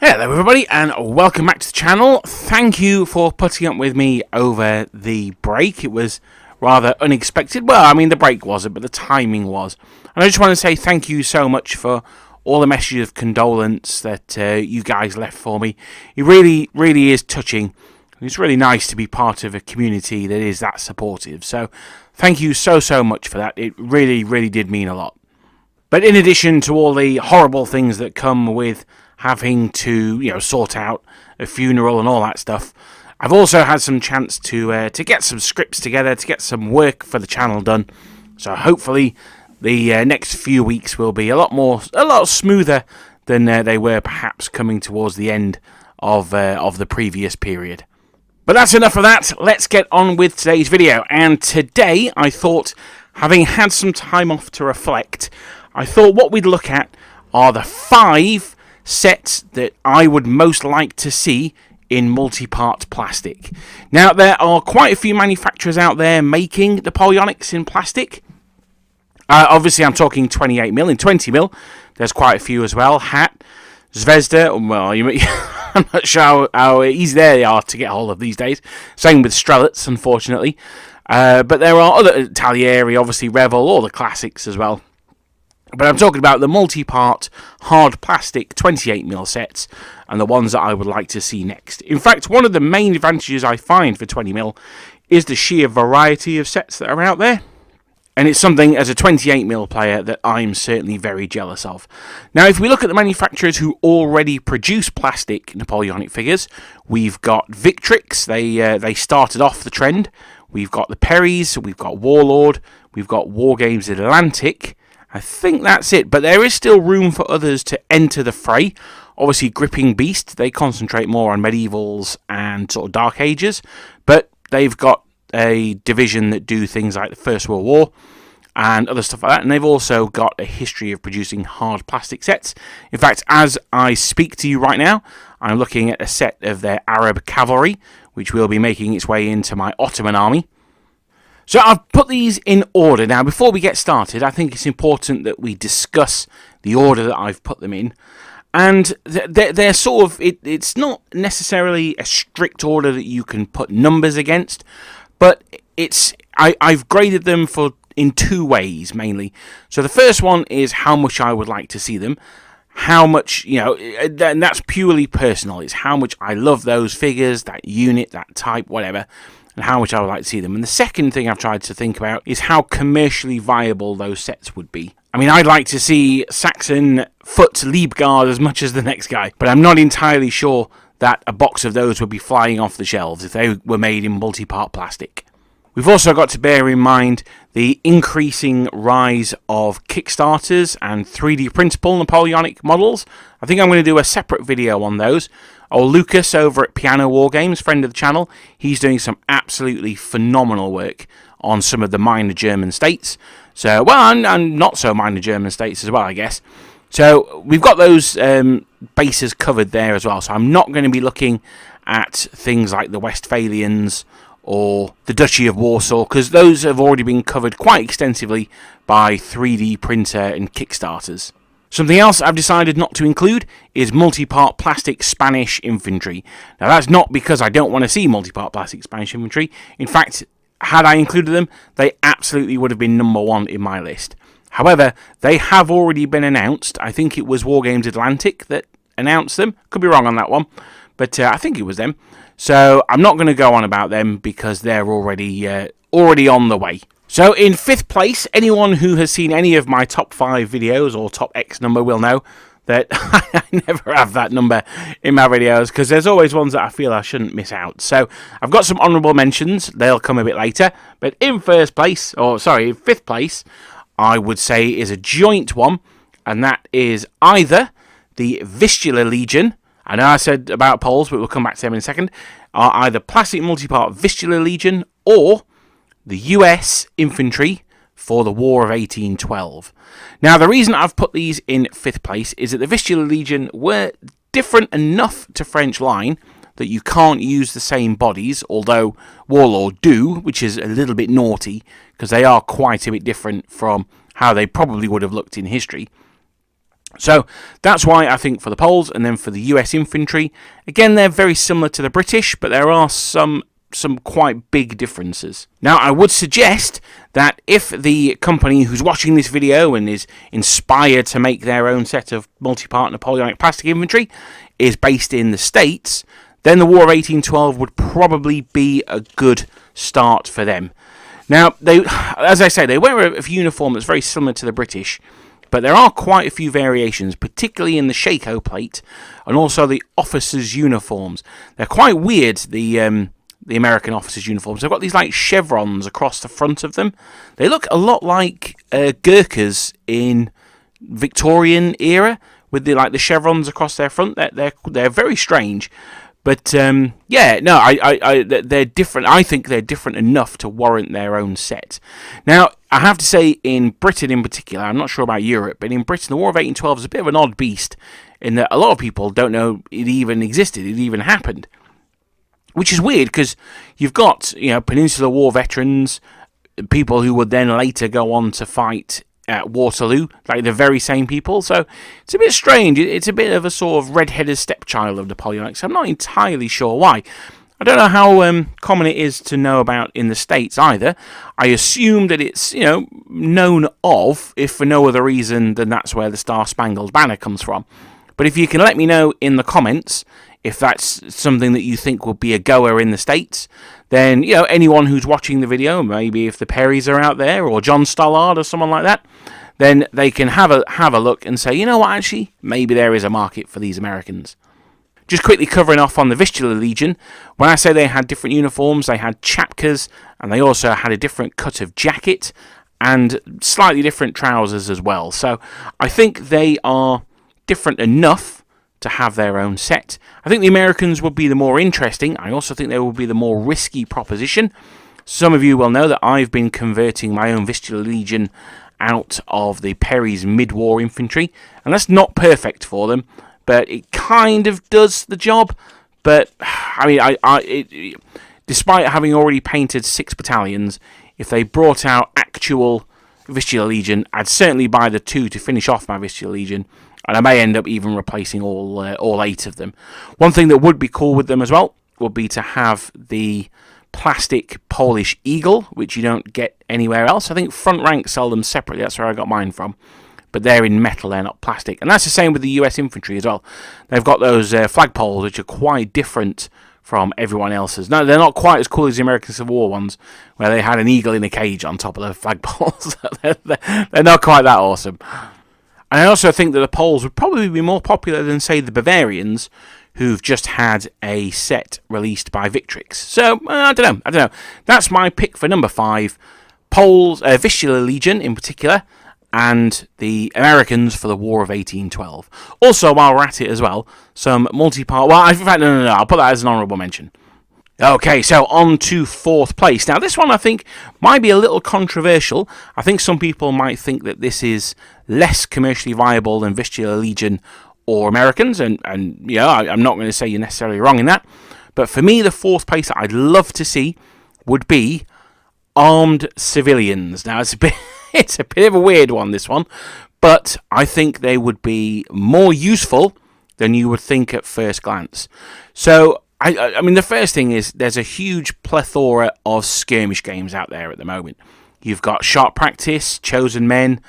Hello everybody and welcome back to the channel. Thank you for putting up with me over the break. It was rather unexpected. Well, I mean the break wasn't, but the timing was. And I just want to say thank you so much for all the messages of condolence that you guys left for me. It really is touching. It's really nice to be part of a community that is that supportive. So thank you so much for that. It really did mean a lot. But in addition to all the horrible things that come with having to, sort out a funeral and all that stuff, I've also had some chance to get some scripts together, to get some work for the channel done. So hopefully the next few weeks will be a lot smoother than they were perhaps coming towards the end of the previous period. But that's enough of that. Let's get on with today's video. And today I thought, having had some time off to reflect, I thought what we'd look at are the 5 sets that I would most like to see in multi-part plastic. Now, there are quite a few manufacturers out there making Napoleonics in plastic. Obviously, I'm talking 28mm. In 20mm, there's quite a few as well. Hat, Zvezda, well, I'm not sure how easy they are to get hold of these days. Same with Strelets, unfortunately. But there are other, Talieri, obviously Revolts, all the classics as well. But I'm talking about the multi-part hard plastic 28mm sets and the ones that I would like to see next. In fact, one of the main advantages I find for 20mm is the sheer variety of sets that are out there. And it's something, as a 28mm player, that I'm certainly very jealous of. Now, if we look at the manufacturers who already produce plastic Napoleonic figures, we've got Victrix. They started off the trend. We've got the Perrys. We've got Warlord. We've got Wargames Atlantic. I think that's it, but there is still room for others to enter the fray. Obviously, Gripping Beast, they concentrate more on medievals and sort of Dark Ages, but they've got a division that do things like the First World War and other stuff like that, and they've also got a history of producing hard plastic sets. In fact, as I speak to you right now, I'm looking at a set of their Arab cavalry, which will be making its way into my Ottoman army. So I've put these in order. Now, before we get started, I think it's important that we discuss the order that I've put them in. And they're sort of, it's not necessarily a strict order that you can put numbers against, but I've graded them in 2 ways, mainly. So the first one is how much I would like to see them. How much, and that's purely personal. It's how much I love those figures, that unit, that type, whatever, and how much I would like to see them. And the second thing I've tried to think about is how commercially viable those sets would be. I mean, I'd like to see Saxon Foot Liebgard as much as the next guy, but I'm not entirely sure that a box of those would be flying off the shelves if they were made in multi-part plastic. We've also got to bear in mind the increasing rise of Kickstarters and 3D printable Napoleonic models. I think I'm going to do a separate video on those. Lucas over at Piano Wargames, friend of the channel, he's doing some absolutely phenomenal work on some of the minor German states. So, well, and not so minor German states as well, I guess. So we've got those bases covered there as well. So I'm not going to be looking at things like the Westphalians or the Duchy of Warsaw, because those have already been covered quite extensively by 3D printer and Kickstarters. Something else I've decided not to include is multi-part plastic Spanish infantry. Now, that's not because I don't want to see multi-part plastic Spanish infantry. In fact, had I included them, they absolutely would have been number 1 in my list. However, they have already been announced. I think it was Wargames Atlantic that announced them. Could be wrong on that one, but I think it was them. So I'm not going to go on about them because they're already on the way. So in 5th place, anyone who has seen any of my top 5 videos or top X number will know that I never have that number in my videos because there's always ones that I feel I shouldn't miss out. So I've got some honourable mentions. They'll come a bit later. But in 5th place, I would say is a joint one, and that is either the Vistula Legion. I know I said about Poles, but we'll come back to them in a second. Are either plastic multi-part Vistula Legion or the US Infantry for the War of 1812. Now, the reason I've put these in 5th place is that the Vistula Legion were different enough to French line that you can't use the same bodies, although Warlord do, which is a little bit naughty, because they are quite a bit different from how they probably would have looked in history. So that's why I think for the Poles, and then for the US infantry, again, they're very similar to the British, but there are some quite big differences. Now, I would suggest that if the company who's watching this video and is inspired to make their own set of multi-part Napoleonic plastic infantry is based in the States, then the War of 1812 would probably be a good start for them. Now, as I say, they wear a uniform that's very similar to the British, but there are quite a few variations, particularly in the shako plate and also the officers' uniforms. They're quite weird, the American officers' uniforms. They've got these like chevrons across the front of them. They look a lot like Gurkhas in Victorian era, with the chevrons across their front. They're very strange. But they're different. I think they're different enough to warrant their own set. Now, I have to say, in Britain in particular, I'm not sure about Europe, but in Britain, the War of 1812 is a bit of an odd beast in that a lot of people don't know it even existed, it even happened. Which is weird, because you've got Peninsular War veterans, people who would then later go on to fight at Waterloo, like the very same people. So it's a bit strange. It's a bit of a sort of red-headed stepchild of Napoleonic. So I'm not entirely sure why. I don't know how common it is to know about in the States either. I assume that it's known of, if for no other reason than that's where the Star-Spangled Banner comes from. But if you can let me know in the comments if that's something that you think would be a goer in the States, then anyone who's watching the video, maybe if the Perrys are out there or John Stollard or someone like that, then they can have a look and say, actually, maybe there is a market for these Americans. Just quickly covering off on the Vistula Legion, when I say they had different uniforms, they had chapkas, and they also had a different cut of jacket and slightly different trousers as well. So I think they are different enough to have their own set. I think the Americans would be the more interesting. I also think they would be the more risky proposition. Some of you will know that I've been converting my own Vistula Legion out of the Perry's mid-war infantry, and that's not perfect for them, but it kind of does the job. But despite having already painted 6 battalions, if they brought out actual Vistula Legion, I'd certainly buy the 2 to finish off my Vistula Legion. And I may end up even replacing all 8 of them. One thing that would be cool with them as well would be to have the plastic Polish eagle, which you don't get anywhere else. I think Front Rank sell them separately. That's where I got mine from. But they're in metal, they're not plastic. And that's the same with the US infantry as well. They've got those flagpoles, which are quite different from everyone else's. No, they're not quite as cool as the American Civil War ones, where they had an eagle in a cage on top of the flagpoles. They're not quite that awesome. And I also think that the Poles would probably be more popular than, say, the Bavarians, who've just had a set released by Victrix. So, I don't know. That's my pick for number 5. Poles, Vistula Legion in particular, and the Americans for the War of 1812. Also, while we're at it as well, some multi-part... Well, in fact, no, I'll put that as an honourable mention. Okay, so on to 4th place. Now, this one I think might be a little controversial. I think some people might think that this is less commercially viable than Vistula Legion or Americans, and I'm not going to say you're necessarily wrong in that. But for me, the 4th place that I'd love to see would be armed civilians. Now, it's a bit of a weird one, this one, but I think they would be more useful than you would think at first glance. So, I mean, the first thing is there's a huge plethora of skirmish games out there at the moment. You've got Sharp Practice, Chosen Men,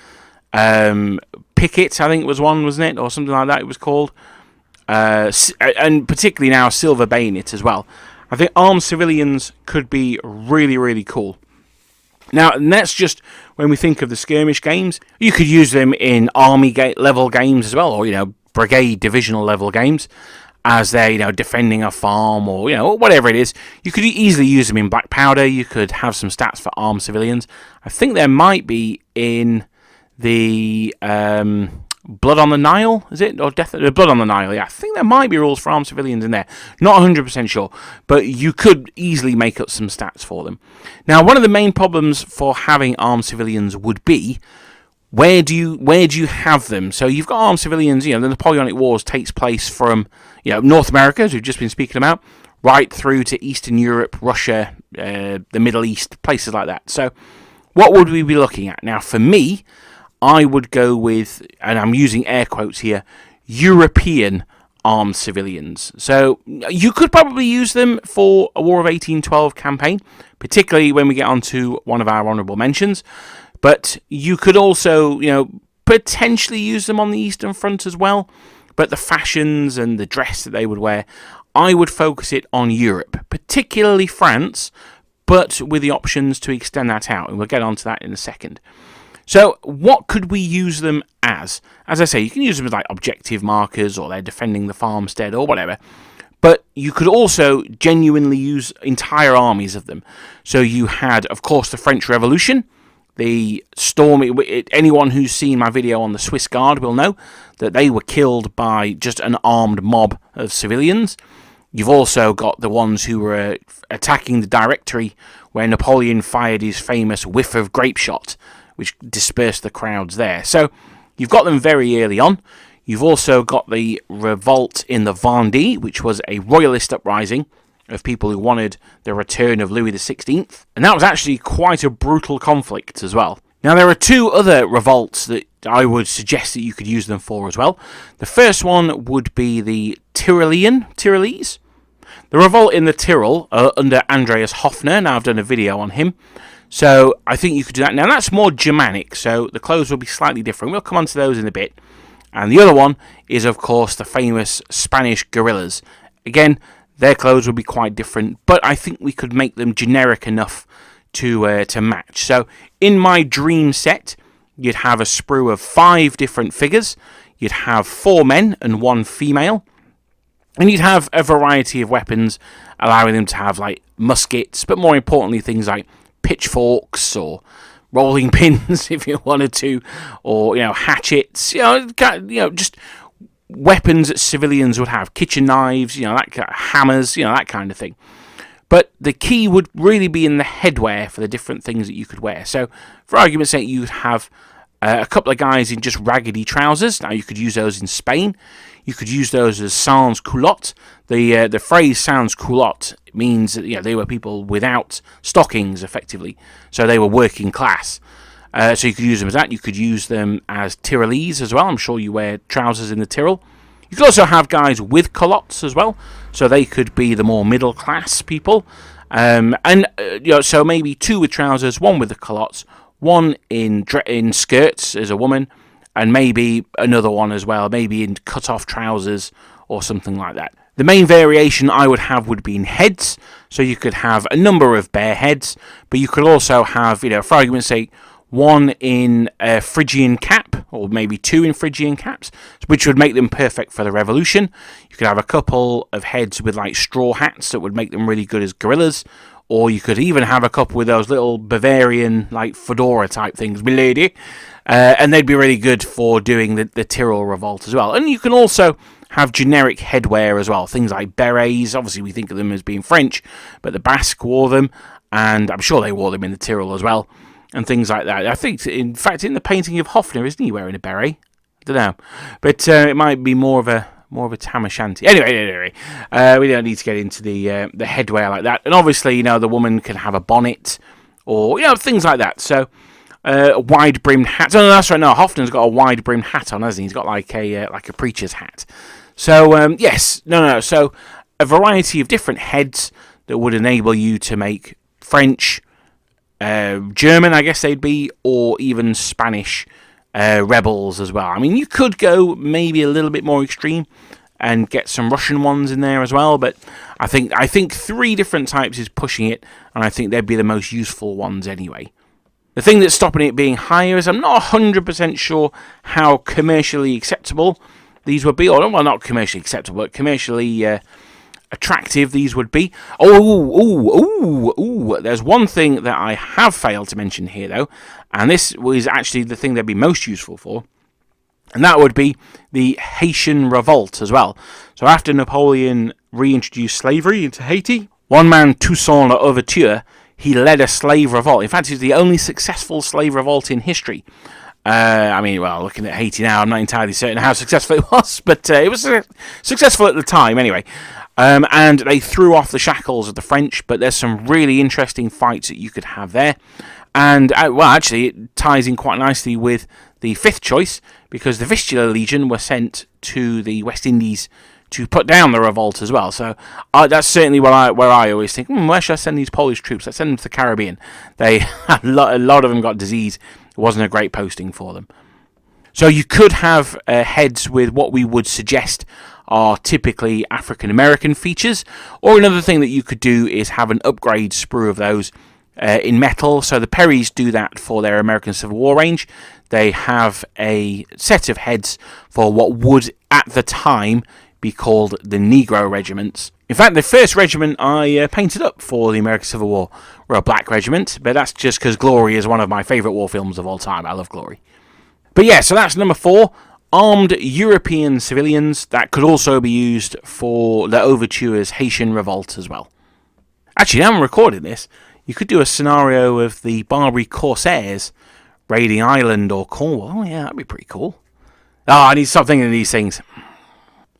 Picket, I think it was one, wasn't it? Or something like that it was called. And particularly now Silver Bayonet as well. I think armed civilians could be really, really cool. Now, and that's just when we think of the skirmish games. You could use them in army level games as well, or, brigade divisional level games, as they're, defending a farm or, whatever it is. You could easily use them in Black Powder. You could have some stats for armed civilians. I think there might be in the Blood on the Nile, is it? Or Blood on the Nile, yeah. I think there might be rules for armed civilians in there. Not 100% sure, but you could easily make up some stats for them. Now, one of the main problems for having armed civilians would be, where do you have them? So you've got armed civilians, the Napoleonic Wars takes place from, North America, as we've just been speaking about, right through to Eastern Europe, Russia, the Middle East, places like that. So what would we be looking at? Now, for me, I would go with, and I'm using air quotes here, European armed civilians. So you could probably use them for a War of 1812 campaign, particularly when we get onto one of our honourable mentions. But you could also, potentially use them on the Eastern Front as well. But the fashions and the dress that they would wear, I would focus it on Europe, particularly France, but with the options to extend that out. And we'll get onto that in a second. So what could we use them as? As I say, you can use them as like objective markers, or they're defending the farmstead or whatever. But you could also genuinely use entire armies of them. So you had, of course, the French Revolution. The storm. Anyone who's seen my video on the Swiss Guard will know that they were killed by just an armed mob of civilians. You've also got the ones who were attacking the Directory, where Napoleon fired his famous whiff of grape shot, which dispersed the crowds there. So you've got them very early on. You've also got the revolt in the Vendée, which was a royalist uprising of people who wanted the return of Louis XVI. And that was actually quite a brutal conflict as well. Now, there are two other revolts that I would suggest that you could use them for as well. The first one would be the Tyrolese. The revolt in the Tyrol under Andreas Hoffner. Now, I've done a video on him. So I think you could do that. Now, that's more Germanic, so the clothes will be slightly different. We'll come on to those in a bit. And the other one is, of course, the famous Spanish guerrillas. Again, their clothes will be quite different, but I think we could make them generic enough to match. So in my dream set, you'd have a sprue of 5 different figures. You'd have 4 men and 1 female. And you'd have a variety of weapons, allowing them to have like muskets, but more importantly, things like pitchforks or rolling pins, if you wanted to, or hatchets. Just weapons that civilians would have, kitchen knives, hammers, that kind of thing. But the key would really be in the headwear for the different things that you could wear. So, for argument's sake, you'd have a couple of guys in just raggedy trousers. Now, you could use those in Spain. You could use those as sans culotte. The phrase sans culotte means that they were people without stockings, effectively. So they were working class. So you could use them as that. You could use them as Tyrolese as well. I'm sure you wear trousers in the Tyrol. You could also have guys with culottes as well. So they could be the more middle class people. So maybe 2 with trousers, 1 with the culottes, 1 in skirts as a woman, and maybe another one as well, maybe in cut-off trousers or something like that. The main variation I would have would be in heads. So you could have a number of bare heads, but you could also have, for argument's sake, 1 in a Phrygian cap, or maybe 2 in Phrygian caps, which would make them perfect for the revolution. You could have a couple of heads with like straw hats that would make them really good as guerrillas, or you could even have a couple with those little Bavarian like fedora type things, milady, and they'd be really good for doing the Tyrol revolt as well. And you can also have generic headwear as well, things like berets. Obviously we think of them as being French, but the Basque wore them, and I'm sure they wore them in the Tyrol as well. And things like that. I think, in fact, in the painting of Hoffner, isn't he wearing a beret? I don't know, but it might be more of a tam o'shanter. Anyway, we don't need to get into the headwear like that. And obviously, the woman can have a bonnet or things like that. So a wide brimmed hat. Oh, no, that's right. No, Hoffner's got a wide brimmed hat on, hasn't he? He's got like a preacher's hat. So yes, no. So a variety of different heads that would enable you to make French, German, I guess they'd be, or even Spanish rebels as well. I mean, you could go maybe a little bit more extreme and get some Russian ones in there as well, but I think 3 different types is pushing it, and I think they'd be the most useful ones anyway. The thing that's stopping it being higher is I'm not 100% sure how commercially acceptable these would be, or well, not commercially acceptable, but commercially attractive these would be. There's one thing that I have failed to mention here, though, and this was actually the thing they'd be most useful for, and that would be the Haitian Revolt as well. So after Napoleon reintroduced slavery into Haiti, one man, Toussaint Louverture, he led a slave revolt. In fact, he was the only successful slave revolt in history. Looking at Haiti now, I'm not entirely certain how successful it was, but it was successful at the time anyway. And they threw off the shackles of the French, but there's some really interesting fights that you could have there. And, actually, it ties in quite nicely with the fifth choice, because the Vistula Legion were sent to the West Indies to put down the revolt as well. So that's certainly where I always think, where should I send these Polish troops? Let's send them to the Caribbean. They a lot of them got disease. It wasn't a great posting for them. So you could have heads with what we would suggest are typically African American features, or another thing that you could do is have an upgrade sprue of those in metal. So the Perrys do that for their American Civil War range. They have a set of heads for what would at the time be called the Negro regiments. In fact, the first regiment I painted up for the American Civil War were a black regiment, but that's just because Glory is one of my favourite war films of all time. I love Glory. But yeah, so that's number 4. Armed European civilians. That could also be used for the Overture's Haitian Revolt as well. Actually, now I'm recording this, you could do a scenario of the Barbary Corsairs raiding Ireland or Cornwall. Oh yeah, that'd be pretty cool. I need to stop thinking of these things.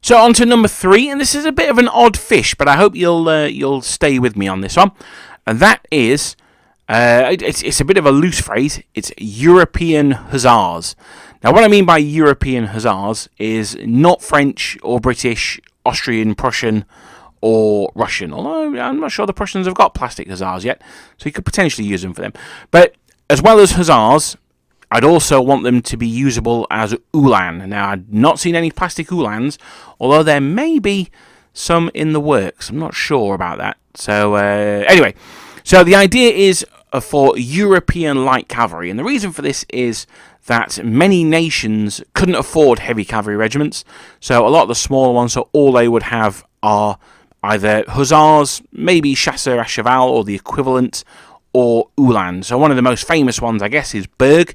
So on to number 3, and this is a bit of an odd fish, but I hope you'll stay with me on this one. And that is, it's a bit of a loose phrase. It's European Hussars. Now, what I mean by European Hussars is not French or British, Austrian, Prussian, or Russian. Although I'm not sure the Prussians have got plastic Hussars yet, so you could potentially use them for them. But as well as Hussars, I'd also want them to be usable as Ulan. Now, I've not seen any plastic Ulans, although there may be some in the works. I'm not sure about that. So, anyway, so the idea is for European light cavalry, and the reason for this is that many nations couldn't afford heavy cavalry regiments, so a lot of the smaller ones, so all they would have are either Hussars, maybe Chasseurs à Cheval or the equivalent, or Ulan. So one of the most famous ones, I guess, is Berg.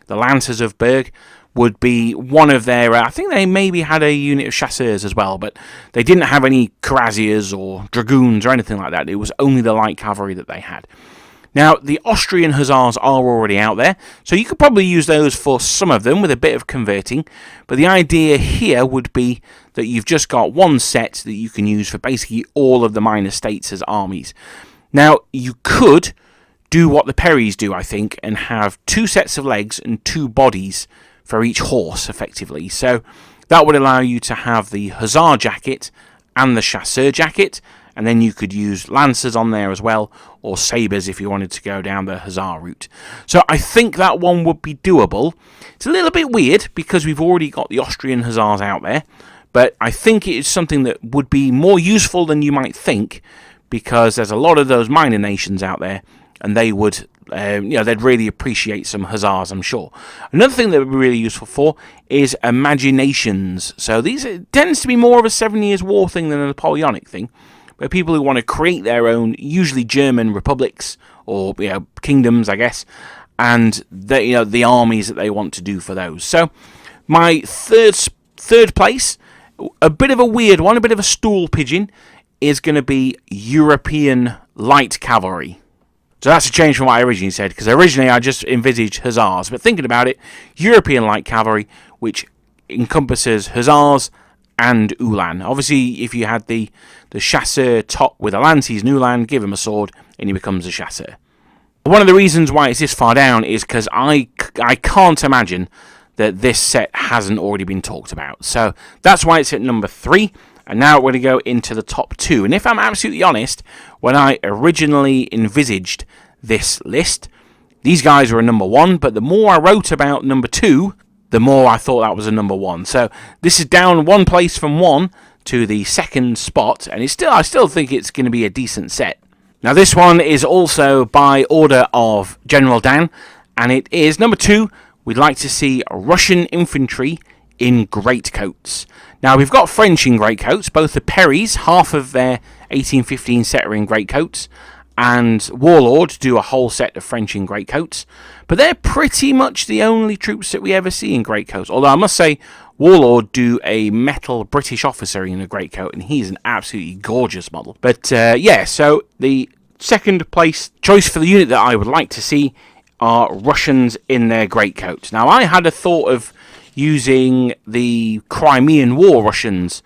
The Lancers of Berg would be one of their... I think they maybe had a unit of Chasseurs as well, but they didn't have any Cuirassiers or Dragoons or anything like that. It was only the light cavalry that they had. Now, the Austrian Hussars are already out there, so you could probably use those for some of them with a bit of converting, but the idea here would be that you've just got one set that you can use for basically all of the minor states as armies. Now, you could do what the Perrys do, I think, and have 2 sets of legs and 2 bodies for each horse, effectively. So that would allow you to have the Hussar jacket and the Chasseur jacket, and then you could use Lancers on there as well, or Sabres if you wanted to go down the Hussar route. So I think that one would be doable. It's a little bit weird because we've already got the Austrian Hussars out there, but I think it is something that would be more useful than you might think, because there's a lot of those minor nations out there, and they would, they'd really appreciate some Hussars, I'm sure. Another thing that would be really useful for is imaginations. So these tends to be more of a 7 Years' War thing than a Napoleonic thing, where people who want to create their own, usually German republics or kingdoms, I guess, and the armies that they want to do for those. So my third place, a bit of a weird one, a bit of a stool pigeon, is going to be European light cavalry. So that's a change from what I originally said, because originally I just envisaged Hussars, but thinking about it, European light cavalry, which encompasses Hussars and Ulan. Obviously, if you had the Chasseur top with a lance, he's an Ulan, give him a sword, and he becomes a Chasseur. One of the reasons why it's this far down is because I can't imagine that this set hasn't already been talked about. So that's why it's at number 3. And now we're going to go into the top 2. And if I'm absolutely honest, when I originally envisaged this list, these guys were a number 1. But the more I wrote about number 2, the more I thought that was a number 1. So this is down 1 place from 1 to the 2nd spot. And I still think it's going to be a decent set. Now this one is also by order of General Dan. And it is number 2. We'd like to see Russian infantry in greatcoats. Now, we've got French in greatcoats. Both the Perrys, half of their 1815 set are in greatcoats, and Warlord do a whole set of French in greatcoats. But they're pretty much the only troops that we ever see in greatcoats. Although I must say, Warlord do a metal British officer in a greatcoat, and he's an absolutely gorgeous model. But so the second place choice for the unit that I would like to see are Russians in their greatcoats. Now, I had a thought of using the Crimean War Russians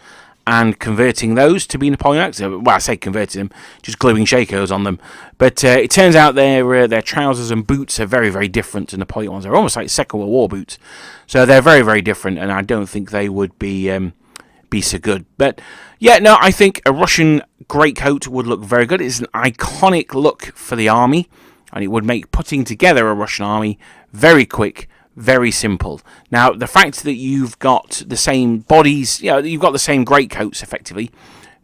and converting those to be Napoleonic. Well, I say converting them, just gluing Shakos on them. But it turns out their trousers and boots are very, very different to Napoleon ones. They're almost like Second World War boots. So they're very, very different, and I don't think they would be so good. But yeah, no, I think a Russian greatcoat would look very good. It's an iconic look for the army, and it would make putting together a Russian army very quick, very simple. Now, the fact that you've got the same bodies, you've got the same greatcoats effectively,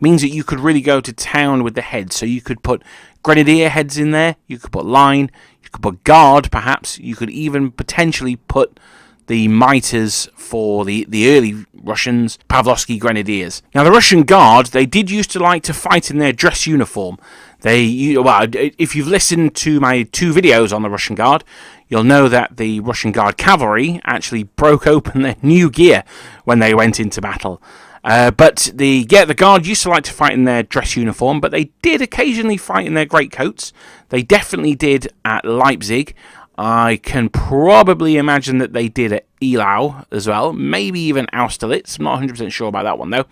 means that you could really go to town with the heads. So you could put grenadier heads in there, you could put line, you could put guard perhaps, you could even potentially put the mitres for the early Russians, Pavlovsky Grenadiers. Now, the Russian Guard, they did used to like to fight in their dress uniform. If you've listened to my 2 videos on the Russian Guard, you'll know that the Russian Guard cavalry actually broke open their new gear when they went into battle. But the Guard used to like to fight in their dress uniform, but they did occasionally fight in their greatcoats. They definitely did at Leipzig. I can probably imagine that they did at Eylau as well, maybe even Austerlitz. I'm not 100% sure about that one though.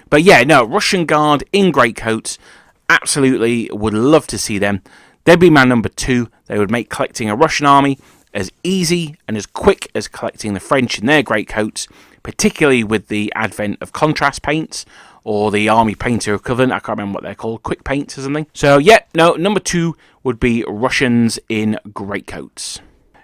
But yeah, no, Russian Guard in greatcoats, absolutely would love to see them. They'd be my number 2. They would make collecting a Russian army as easy and as quick as collecting the French in their greatcoats, particularly with the advent of contrast paints or the army painter equivalent. I can't remember what they're called, quick paints or something. So yeah, no, number 2 would be Russians in greatcoats.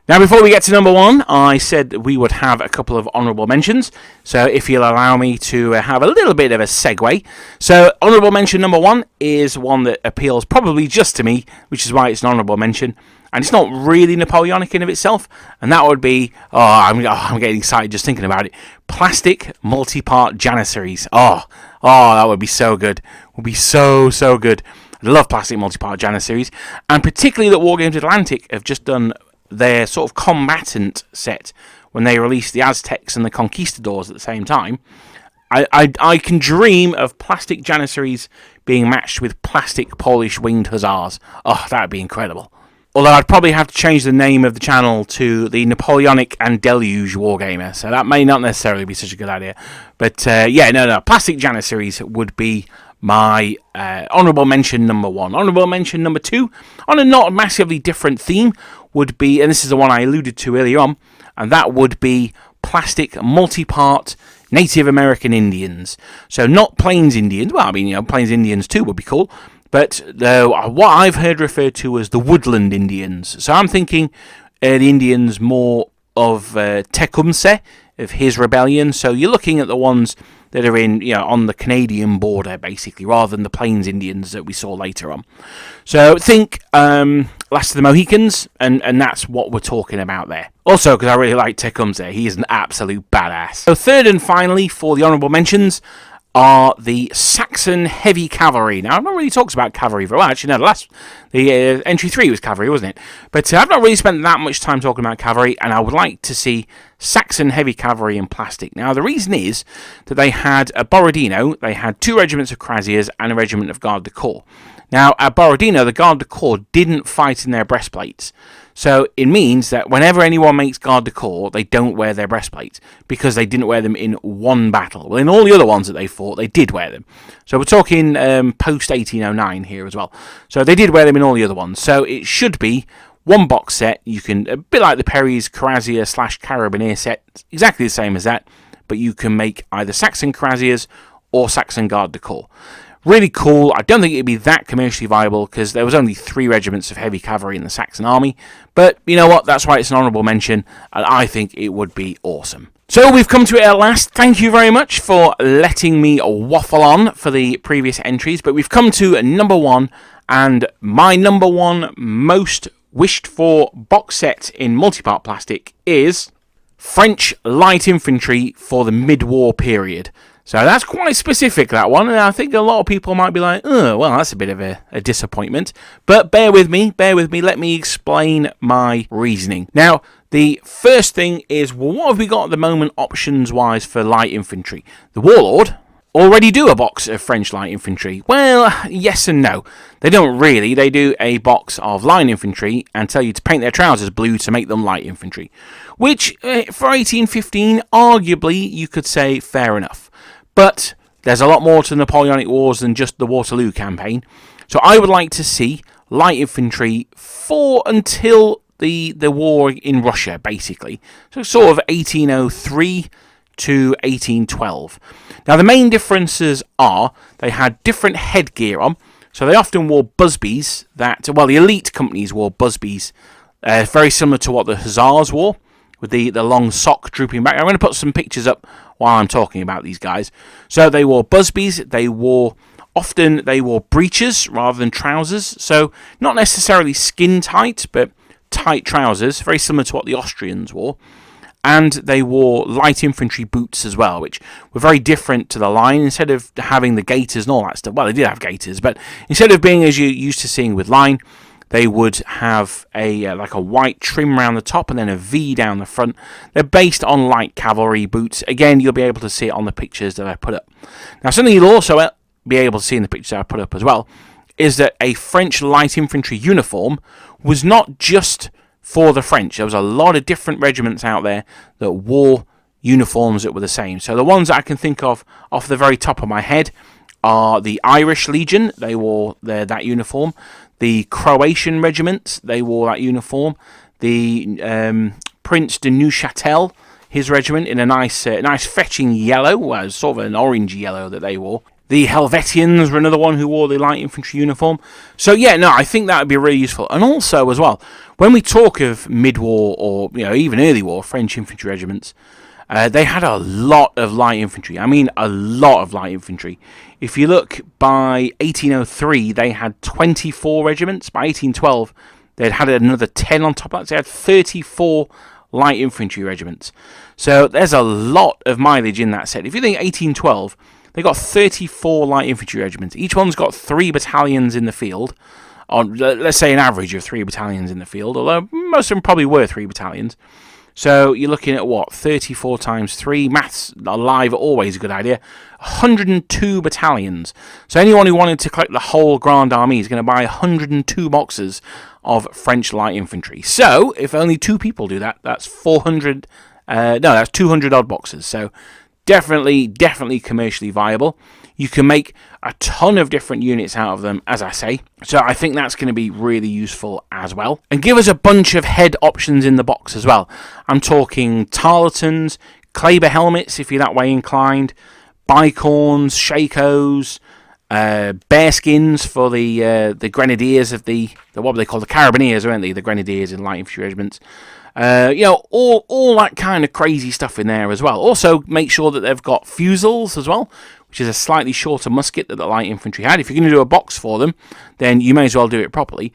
Now, before we get to number 1, I said that we would have a couple of honourable mentions. So if you'll allow me to have a little bit of a segue. So honourable mention number 1 is one that appeals probably just to me, which is why it's an honourable mention. And it's not really Napoleonic in of itself. And that would be, I'm getting excited just thinking about it, plastic multi-part Janissaries. Oh, that would be so good. Would be so good. I love plastic multi-part Janissaries. And particularly that Wargames Atlantic have just done their sort of combatant set when they released the Aztecs and the Conquistadors at the same time. I can dream of plastic Janissaries being matched with plastic Polish winged hussars. Oh, that would be incredible. Although I'd probably have to change the name of the channel to the Napoleonic and Deluge Wargamer, so that may not necessarily be such a good idea. But yeah, no, plastic Janissaries would be my honourable mention number 1. Honourable mention number 2, on a not massively different theme, would be, and this is the one I alluded to earlier on, and that would be plastic multi-part Native American Indians. So not Plains Indians. Well, I mean, Plains Indians too would be cool. But what I've heard referred to as the woodland Indians. So I'm thinking the Indians more of Tecumseh, of his rebellion. So you're looking at the ones that are in, on the Canadian border, basically, rather than the Plains Indians that we saw later on. So think Last of the Mohicans, and that's what we're talking about there. Also, because I really like Tecumseh, he is an absolute badass. So third and finally, for the honourable mentions, are the Saxon heavy cavalry. Now, I've not really talked about cavalry very well. Actually, no, the entry 3 was cavalry, wasn't it? But I've not really spent that much time talking about cavalry, and I would like to see Saxon heavy cavalry in plastic. Now, the reason is that they had at Borodino, they had 2 regiments of Cuirassiers and a regiment of Garde du Corps. Now, at Borodino, the Garde du Corps didn't fight in their breastplates. So it means that whenever anyone makes Garde du Corps, they don't wear their breastplates because they didn't wear them in one battle. Well, in all the other ones that they fought, they did wear them. So we're talking post-1809 here as well. So they did wear them in all the other ones. So it should be one box set. You can, a bit like the Perry's Cuirassier / Carabinier set, exactly the same as that, but you can make either Saxon Cuirassiers or Saxon Garde du Corps. Really cool. I don't think it'd be that commercially viable because there was only 3 regiments of heavy cavalry in the Saxon army. But you know what? That's why it's an honourable mention, and I think it would be awesome. So we've come to it at last. Thank you very much for letting me waffle on for the previous entries. But we've come to number 1, and my number 1 most wished for box set in multi-part plastic is French light infantry for the mid-war period. So that's quite specific, that one, and I think a lot of people might be like, oh, well, that's a bit of a disappointment. But bear with me, let me explain my reasoning. Now, the first thing is, well, what have we got at the moment options-wise for light infantry? The Warlord already do a box of French light infantry. Well, yes and no. They don't really. They do a box of line infantry and tell you to paint their trousers blue to make them light infantry. Which, for 1815, arguably, you could say fair enough. But there's a lot more to the Napoleonic Wars than just the Waterloo campaign. So I would like to see light infantry for until the war in Russia, basically. So sort of 1803 to 1812. Now the main differences are they had different headgear on. So they often wore busbies well, the elite companies wore busbies, very similar to what the Hussars wore, with the long sock drooping back. I'm going to put some pictures up while I'm talking about these guys. So they wore busbies, often they wore breeches rather than trousers, so not necessarily skin tight, but tight trousers, very similar to what the Austrians wore. And they wore light infantry boots as well, which were very different to the line. Instead of having the gaiters and all that stuff, well, they did have gaiters, but instead of being as you're used to seeing with line, they would have like a white trim around the top and then a V down the front. They're based on light cavalry boots. Again, you'll be able to see it on the pictures that I put up. Now, something you'll also be able to see in the pictures that I put up as well is that a French light infantry uniform was not just for the French. There was a lot of different regiments out there that wore uniforms that were the same. So the ones that I can think of off the very top of my head are the Irish Legion. They wore that uniform. The Croatian regiments, they wore that uniform. The Prince de Neuchâtel, his regiment, in a nice fetching yellow, well, sort of an orange yellow that they wore. The Helvetians were another one who wore the light infantry uniform. So yeah, no, I think that would be really useful. And also as well, when we talk of mid-war or even early war French infantry regiments, they had a lot of light infantry. I mean, a lot of light infantry. If you look, by 1803, they had 24 regiments. By 1812, they'd had another 10 on top of that. So they had 34 light infantry regiments. So there's a lot of mileage in that set. If you think 1812, they got 34 light infantry regiments. Each one's got 3 battalions in the field. On, let's say an average of 3 battalions in the field, although most of them probably were 3 battalions. So you're looking at what? 34 times 3. Maths alive, always a good idea. 102 battalions. So anyone who wanted to collect the whole Grand Army is going to buy 102 boxes of French light infantry. So if only 2 people do that, that's 400. That's 200 odd boxes. So definitely commercially viable. You can make a ton of different units out of them, as I say. So I think that's going to be really useful as well. And give us a bunch of head options in the box as well. I'm talking tarletons, Kleber helmets, if you're that way inclined, bicorns, shakos, bearskins for the grenadiers of the what were they called? The carabineers, weren't they? The grenadiers in light infantry regiments. All that kind of crazy stuff in there as well. Also, make sure that they've got fusils as well, which is a slightly shorter musket that the light infantry had. If you're going to do a box for them, then you may as well do it properly.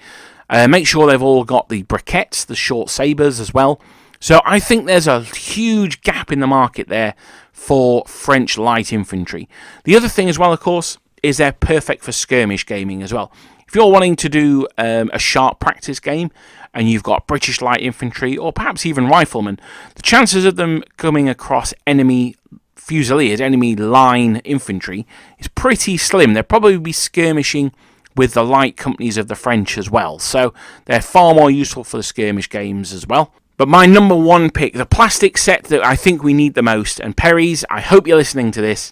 Make sure they've all got the briquettes, the short sabres as well. So I think there's a huge gap in the market there for French light infantry. The other thing as well, of course, is they're perfect for skirmish gaming as well. If you're wanting to do a sharp practice game and you've got British light infantry or perhaps even riflemen, the chances of them coming across enemy fusiliers, enemy line infantry, is pretty slim. They'll probably be skirmishing with the light companies of the French as well. So they're far more useful for the skirmish games as well. But my number one pick, the plastic set that I think we need the most, and Perry's, I hope you're listening to this.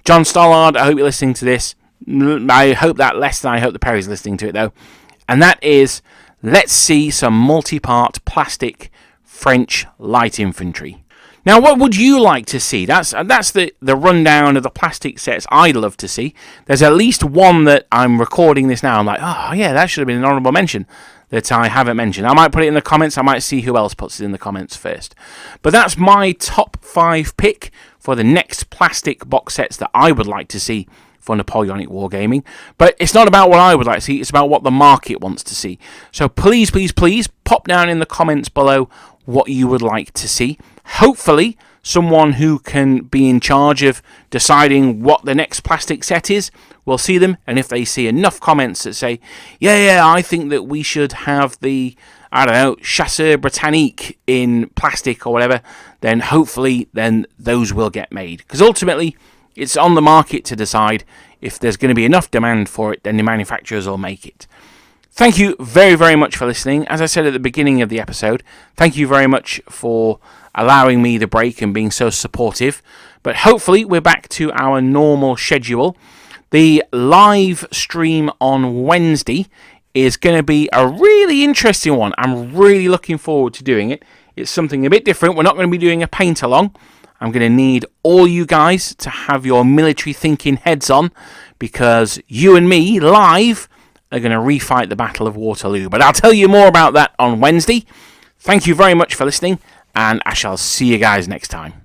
John Stollard, I hope you're listening to this. I hope that less than I hope the Perry's listening to it though. And that is, let's see some multi-part plastic French light infantry. Now, what would you like to see? That's the rundown of the plastic sets I'd love to see. There's at least one that I'm recording this now. I'm like, oh yeah, that should have been an honourable mention that I haven't mentioned. I might put it in the comments. I might see who else puts it in the comments first. But that's my top 5 pick for the next plastic box sets that I would like to see for Napoleonic Wargaming. But it's not about what I would like to see, it's about what the market wants to see. So please pop down in the comments below what you would like to see. Hopefully someone who can be in charge of deciding what the next plastic set is will see them, and if they see enough comments that say, yeah, I think that we should have the, I don't know, Chasseur Britannique in plastic or whatever, then hopefully then those will get made. Because ultimately, it's on the market to decide. If there's going to be enough demand for it, then the manufacturers will make it. Thank you very, very much for listening. As I said at the beginning of the episode, thank you very much for allowing me the break and being so supportive. But hopefully we're back to our normal schedule. The live stream on Wednesday is going to be a really interesting one. I'm really looking forward to doing it. It's something a bit different. We're not going to be doing a paint along. I'm going to need all you guys to have your military thinking heads on, because you and me live are going to refight the Battle of Waterloo. But I'll tell you more about that on Wednesday. Thank you very much for listening, and I shall see you guys next time.